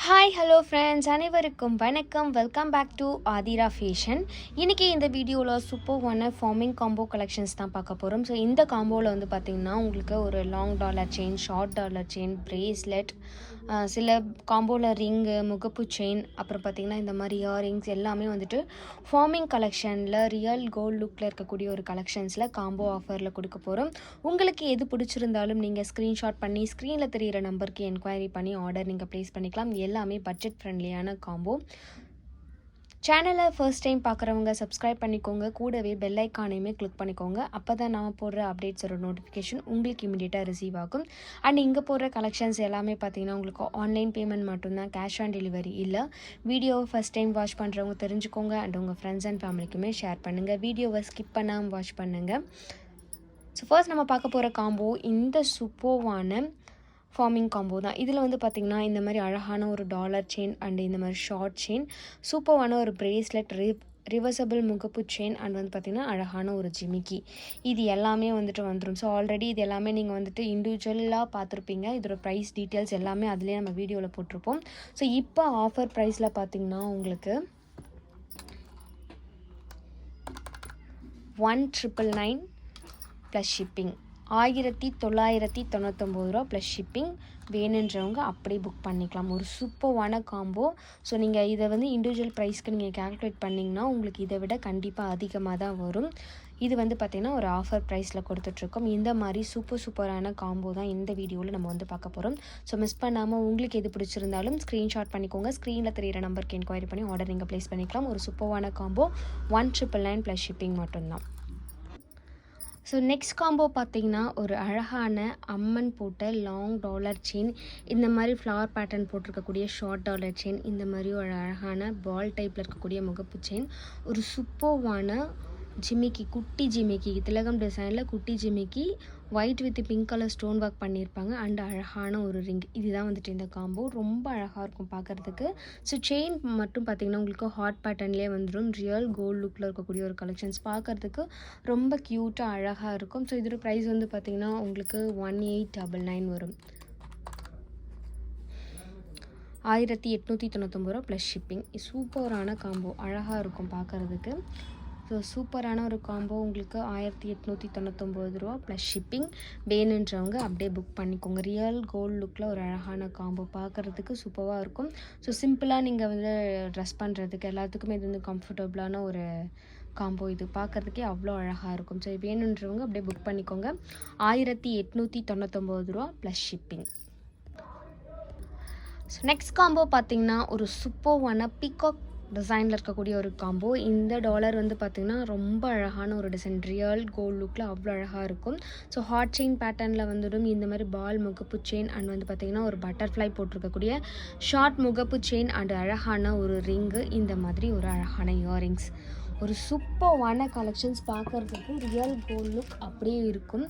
Hi hello friends, அனைவருக்கும் வணக்கம். Welcome back to Aadhira fashion. இன்றைக்கி இந்த வீடியோவில் சூப்பர்வான ஃபார்மிங் காம்போ கலெக்ஷன்ஸ் தான் பார்க்க போகிறோம். ஸோ இந்த காம்போவில் வந்து பார்த்திங்கன்னா உங்களுக்கு ஒரு long dollar chain, short dollar chain, bracelet, சில காம்போவில் ரிங்கு, முகப்பு செயின், அப்புறம் பார்த்திங்கன்னா இந்த மாதிரி இயரிங்ஸ் எல்லாமே வந்துட்டு ஃபார்மிங் கலெக்ஷனில் ரியல் கோல்டு லுக்கில் இருக்கக்கூடிய ஒரு கலெக்ஷன்ஸில் காம்போ ஆஃபரில் கொடுக்க போகிறோம். உங்களுக்கு எது பிடிச்சிருந்தாலும் நீங்கள் ஸ்க்ரீன்ஷாட் பண்ணி ஸ்க்ரீனில் தெரிகிற நம்பருக்கு என்கொயரி பண்ணி ஆர்டர் நீங்கள் ப்ளேஸ் பண்ணிக்கலாம். எல்லாமே பட்ஜெட் ஃப்ரெண்ட்லியான காம்போ. சேனலை ஃபர்ஸ்ட் டைம் பார்க்குறவங்க சப்ஸ்கிரைப் பண்ணிக்கோங்க, கூடவே பெல் ஐக்கானையுமே கிளிக் பண்ணிக்கோங்க. அப்போ தான் நான் போடுற அப்டேட்ஸோட நோட்டிஃபிகேஷன் உங்களுக்கு இமீடியட்டாக ரிசீவ் ஆகும். அண்ட் இங்கே போடுற கலெக்ஷன்ஸ் எல்லாமே பார்த்தீங்கன்னா உங்களுக்கு ஆன்லைன் பேமெண்ட் மட்டும்தான், கேஷ் ஆன் டெலிவரி இல்லை. வீடியோவை ஃபஸ்ட் டைம் வாட்ச் பண்ணுறவங்க தெரிஞ்சுக்கோங்க. அண்ட் உங்கள் ஃப்ரெண்ட்ஸ் அண்ட் ஃபேமிலிக்குமே ஷேர் பண்ணுங்கள். வீடியோவை ஸ்கிப் பண்ணாமல் வாட்ச் பண்ணுங்கள். ஸோ ஃபர்ஸ்ட் நம்ம பார்க்க போகிற காம்போ இந்த சூப்பர்வான ஃபார்மிங் காம்போ தான். இதில் வந்து பார்த்திங்கன்னா இந்த மாதிரி அழகான ஒரு டாலர் செயின் அண்ட் இந்த மாதிரி ஷார்ட் செயின், சூப்பர்வான ஒரு பிரேஸ்லெட், ரிவர்சபிள் முகப்பு செயின் அண்ட் வந்து பார்த்திங்கன்னா அழகான ஒரு ஜிமிக்கி, இது எல்லாமே வந்துட்டு வந்துடும். ஸோ ஆல்ரெடி இது எல்லாமே நீங்கள் வந்துட்டு இண்டிவிஜுவலாக பார்த்துருப்பீங்க. இதோட ப்ரைஸ் டீட்டெயில்ஸ் எல்லாமே அதிலே நம்ம வீடியோவில் போட்டிருப்போம். ஸோ இப்போ ஆஃபர் ப்ரைஸில் பார்த்திங்கன்னா உங்களுக்கு 1999 ப்ளஸ் ஷிப்பிங், 1999 ரூபா ப்ளஸ் ஷிப்பிங். வேணுன்றவங்க அப்படியே புக் பண்ணிக்கலாம். ஒரு சூப்பர்வான காம்போ. ஸோ நீங்கள் இதை வந்து இண்டிவிஜுவல் ப்ரைஸ்க்கு நீங்கள் கேல்குலேட் பண்ணிங்கன்னா உங்களுக்கு இதை விட கண்டிப்பாக அதிகமாக தான் வரும். இது வந்து பார்த்திங்கன்னா ஒரு ஆஃபர் ப்ரைஸில் கொடுத்துட்ருக்கோம். இந்த மாதிரி சூப்பரான காம்போ தான் இந்த வீடியோவில் நம்ம வந்து பார்க்க போகிறோம். ஸோ மிஸ் பண்ணாமல் உங்களுக்கு எது பிடிச்சிருந்தாலும் ஸ்க்ரீன்ஷாட் பண்ணிக்கோங்க. ஸ்க்ரீனில் தெரிகிற நம்பருக்கு என்கொயரி பண்ணி ஆர்டர் நீங்கள் ப்ளேஸ் பண்ணிக்கலாம். ஒரு சூப்பர்வான காம்போ 1999 ப்ளஸ் ஷிப்பிங் மட்டும்தான். ஸோ நெக்ஸ்ட் காம்போ பார்த்திங்கன்னா ஒரு அழகான அம்மன் போட்ட லாங் டாலர் செயின், இந்த மாதிரி ஃப்ளவர் பேட்டர்ன் போட்டிருக்கக்கூடிய ஷார்ட் டாலர் செயின், இந்த மாதிரி ஒரு அழகான பால் டைப்பில் இருக்கக்கூடிய முகப்பு செயின், ஒரு சூப்பர்வான ஜிமிக்கி, குட்டி ஜிமிக்கி, திலகம் டிசைனில் குட்டி ஜிமிக்கி, white with pink colour stone work பண்ணியிருப்பாங்க அண்ட் அழகான ஒரு ரிங். இதுதான் வந்துட்டு இந்த காம்போ. ரொம்ப அழகாக இருக்கும் பார்க்குறதுக்கு. ஸோ செயின் மட்டும் பார்த்திங்கன்னா உங்களுக்கு ஹாட் பேட்டர்ன்லேயே வந்துடும். ரியல் கோல்டு லுக்கில் இருக்கக்கூடிய ஒரு கலெக்ஷன்ஸ், பார்க்குறதுக்கு ரொம்ப க்யூட்டாக அழகாக இருக்கும். ஸோ இதோட ப்ரைஸ் வந்து பார்த்திங்கன்னா உங்களுக்கு 1899 வரும். 1899 ரூபா ப்ளஸ் ஷிப்பிங். சூப்பரான காம்போ, அழகாக இருக்கும் பார்க்குறதுக்கு. ஸோ சூப்பரான ஒரு காம்போ உங்களுக்கு 1899 ரூபா ப்ளஸ் ஷிப்பிங். வேணுன்றவங்க அப்படியே புக் பண்ணிக்கோங்க. ரியல் கோல்டு லுக்கில் ஒரு அழகான காம்போ, பார்க்குறதுக்கு சூப்பராக இருக்கும். ஸோ சிம்பிளாக நீங்கள் வந்து ட்ரெஸ் பண்ணுறதுக்கு எல்லாத்துக்குமே இது வந்து கம்ஃபர்டபுளான ஒரு காம்போ. இது பார்க்குறதுக்கே அவ்வளோ அழகாக இருக்கும். ஸோ வேணுன்றவங்க அப்படியே புக் பண்ணிக்கோங்க. 1899 ரூபா plus shipping. So next combo பார்த்திங்கன்னா ஒரு சூப்பர்வான பீகாக் டிசைனில் இருக்கக்கூடிய ஒரு காம்போ. இந்த டாலர் வந்து பார்த்திங்கன்னா ரொம்ப அழகான ஒரு டிசைன், ரியல் கோல்டு லுக்கில் அவ்வளோ அழகாக இருக்கும். ஸோ ஹார்ட் செயின் பேட்டர்னில் வந்துடும். இந்த மாதிரி பால் முகப்பு செயின் அண்ட் வந்து பார்த்திங்கன்னா ஒரு பட்டர்ஃப்ளை போட்டிருக்கக்கூடிய ஷார்ட் முகப்பு செயின் அண்ட் அழகான ஒரு ரிங்கு, இந்த மாதிரி ஒரு அழகான இயரிங்ஸ். ஒரு சூப்பர்வான கலெக்ஷன்ஸ், பார்க்குறதுக்கு ரியல் கோல்டு லுக் அப்படியே இருக்கும்.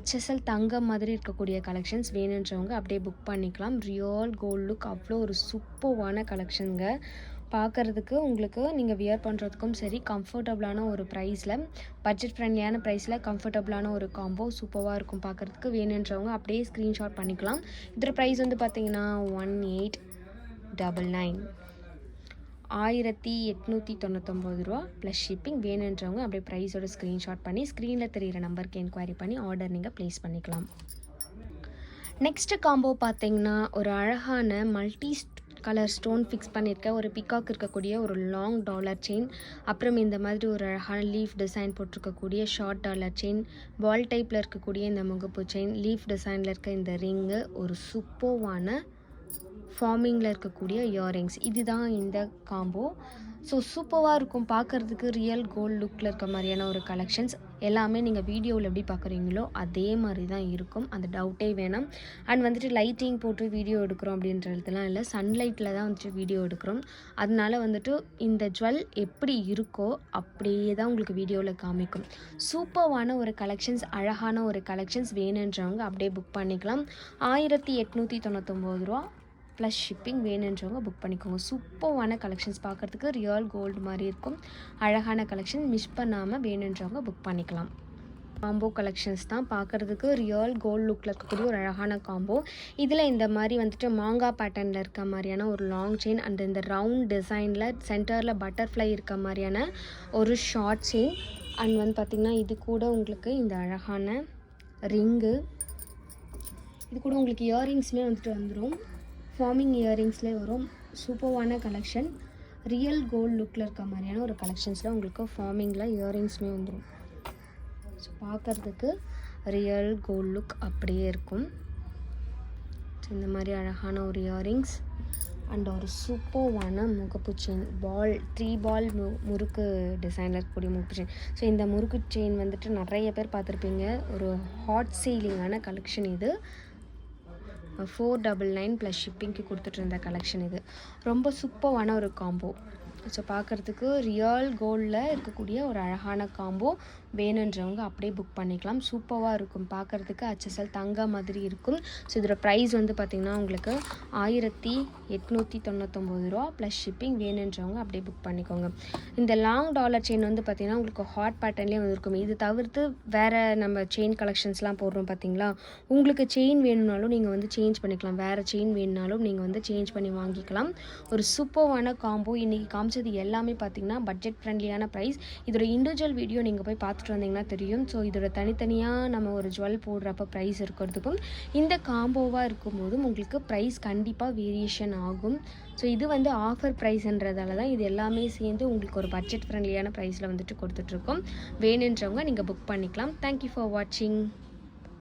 HSL தங்கம் மாதிரி இருக்கக்கூடிய கலெக்ஷன்ஸ். வேணுன்றவங்க அப்படியே புக் பண்ணிக்கலாம். ரியல் கோல்டு லுக் அவ்வளோ ஒரு சூப்பர்வான கலெக்ஷனுங்க. பார்க்குறதுக்கு உங்களுக்கு நீங்கள் வியர் பண்ணுறதுக்கும் சரி, கம்ஃபர்டபுளான ஒரு ப்ரைஸில், பட்ஜெட் ஃப்ரெண்ட்லியான ப்ரைஸில் கம்ஃபர்டபுளான ஒரு காம்போ சூப்பராக இருக்கும் பார்க்குறதுக்கு. வேணுன்றவங்க அப்படியே ஸ்க்ரீன்ஷாட் பண்ணிக்கலாம். இதோட ப்ரைஸ் வந்து பார்த்திங்கன்னா 1899, 1899 ரூபா ப்ளஸ் ஷிப்பிங். வேணுன்றவங்க அப்படியே ப்ரைஸோட ஸ்க்ரீன்ஷாட் பண்ணி ஸ்க்ரீனில் தெரிகிற நம்பருக்கு என்கொயரி பண்ணி ஆர்டர் நீங்கள் ப்ளேஸ் பண்ணிக்கலாம். நெக்ஸ்ட்டு காம்போ பார்த்திங்கன்னா ஒரு அழகான மல்டி கலர் ஸ்டோன் ஃபிக்ஸ் பண்ணியிருக்க ஒரு பிகாக் இருக்கக்கூடிய ஒரு லாங் டாலர் செயின், அப்புறம் இந்த மாதிரி ஒரு அழகான லீஃப் டிசைன் போட்டிருக்கக்கூடிய ஷார்ட் டாலர் செயின், பால் டைப்பில் இருக்கக்கூடிய இந்த முகப்பு செயின், லீஃப் டிசைனில் இருக்க இந்த ரிங்கு, ஒரு சூப்பர்வான ஃபார்மிங்கில் இருக்கக்கூடிய இயரிங்ஸ். இதுதான் இந்த காம்போ. ஸோ சூப்பராக இருக்கும் பார்க்குறதுக்கு. ரியல் கோல்டு லுக்கில் இருக்க மாதிரியான ஒரு கலெக்ஷன்ஸ் எல்லாமே நீங்கள் வீடியோவில் எப்படி பார்க்குறீங்களோ அதே மாதிரி தான் இருக்கும், அந்த டவுட்டே வேணாம். அண்ட் வந்துட்டு லைட்டிங் போட்டு வீடியோ எடுக்கிறோம் அப்படின்றதுலாம் இல்லை, சன்லைட்டில் தான் வந்துட்டு வீடியோ எடுக்கிறோம். அதனால வந்துட்டு இந்த ஜுவல் எப்படி இருக்கோ அப்படியே தான் உங்களுக்கு வீடியோவில் காமிக்கும். சூப்பர்வான ஒரு கலெக்ஷன்ஸ், அழகான ஒரு கலெக்ஷன்ஸ். வேணுன்றவங்க அப்படியே புக் பண்ணிக்கலாம். 1899 ரூபா ப்ளஸ் ஷிப்பிங். வேணுன்றவங்க புக் பண்ணிக்கோங்க. சூப்பர்வான கலெக்ஷன்ஸ், பார்க்குறதுக்கு ரியல் கோல்டு மாதிரி இருக்கும், அழகான கலெக்ஷன். மிஸ் பண்ணாமல் வேணுன்றவங்க புக் பண்ணிக்கலாம். காம்போ கலெக்ஷன்ஸ் தான். பார்க்குறதுக்கு ரியல் கோல்ட் லுக்கில் இருக்கக்கூடிய ஒரு அழகான காம்போ. இதில் இந்த மாதிரி வந்துட்டு மாங்காய் பேட்டர்னில் இருக்க மாதிரியான ஒரு லாங் செயின் அண்ட் இந்த ரவுண்ட் டிசைனில் சென்டரில் பட்டர்ஃப்ளை இருக்க மாதிரியான ஒரு ஷார்ட் செயின் அண்ட் வந்து பார்த்திங்கன்னா இது கூட உங்களுக்கு இந்த அழகான ரிங்கு, இது கூட உங்களுக்கு இயரிங்ஸுமே வந்துட்டு வந்துடும். ஃபார்மிங் இயரிங்ஸ்லேயே வரும். சூப்பர்வான கலெக்ஷன். ரியல் கோல்ட் லுக்கில் இருக்க மாதிரியான ஒரு கலெக்ஷன்ஸில் உங்களுக்கு ஃபார்மிங்கில் இயரிங்ஸுமே வந்துடும். ஸோ பார்க்குறதுக்கு ரியல் கோல்ட் லுக் அப்படியே இருக்கும். ஸோ இந்த மாதிரி அழகான ஒரு இயரிங்ஸ் அண்ட் ஒரு சூப்பர்வான முகப்பு செயின், 3 பால் முறுக்கு டிசைனில் இருக்கக்கூடிய முறுக்கு செயின். ஸோ இந்த முறுக்கு செயின் வந்துட்டு நிறைய பேர் பார்த்துருப்பீங்க. ஒரு ஹாட் சீலிங்கான கலெக்ஷன் இது. 499 ப்ளஸ் ஷிப்பிங்க்கு கொடுத்துட்டு இருந்த கலெக்ஷன் இது. ரொம்ப சூப்பர்வான ஒரு காம்போ. ஸோ பார்க்குறதுக்கு ரியல் கோல்டில் இருக்கக்கூடிய ஒரு அழகான காம்போ. வேணுன்றவங்க அப்படியே புக் பண்ணிக்கலாம். சூப்பராக இருக்கும். பார்க்குறதுக்கு HSL தங்க மாதிரி இருக்கும். ஸோ இதோட ப்ரைஸ் வந்து பார்த்திங்கன்னா உங்களுக்கு 1899 ரூபா ப்ளஸ் ஷிப்பிங். வேணுன்றவங்க அப்படியே புக் பண்ணிக்கோங்க. இந்த லாங் டாலர் செயின் வந்து பார்த்திங்கன்னா உங்களுக்கு ஹாட் பேட்டர்ன்லேயே வந்துருக்கும். இது தவிர்த்து வேறு நம்ம செயின் கலெக்ஷன்ஸ்லாம் போடுறோம் பார்த்திங்களா, உங்களுக்கு செயின் வேணும்னாலும் நீங்கள் வந்து சேஞ்ச் பண்ணிக்கலாம். வேறு செயின் வேணுனாலும் நீங்கள் வந்து சேஞ்ச் பண்ணி வாங்கிக்கலாம். ஒரு சூப்பர்வான காம்போ. இன்றைக்கி காமிச்சது எல்லாமே பார்த்திங்கன்னா பட்ஜெட் ஃப்ரெண்ட்லியான ப்ரைஸ். இதோட இண்டிவிஜுவல் வீடியோ நீங்கள் போய் பார்த்துட்டு வந்தீங்கன்னா தெரியும். ஸோ இதோட தனித்தனியாக நம்ம ஒரு ஜுவல் போடுறப்ப ப்ரைஸ் இருக்கிறதுக்கும் இந்த காம்போவாக இருக்கும்போதும் உங்களுக்கு ப்ரைஸ் கண்டிப்பாக வேரியேஷன் ஆகும். ஸோ இது வந்து ஆஃபர் ப்ரைஸ்ன்றதால தான் இது எல்லாமே சேர்ந்து உங்களுக்கு ஒரு பட்ஜெட் ஃப்ரெண்ட்லியான ப்ரைஸில் வந்துட்டு கொடுத்துட்ருக்கோம். வேணுன்றவங்க நீங்கள் புக் பண்ணிக்கலாம். தேங்க்யூ ஃபார் வாட்சிங்.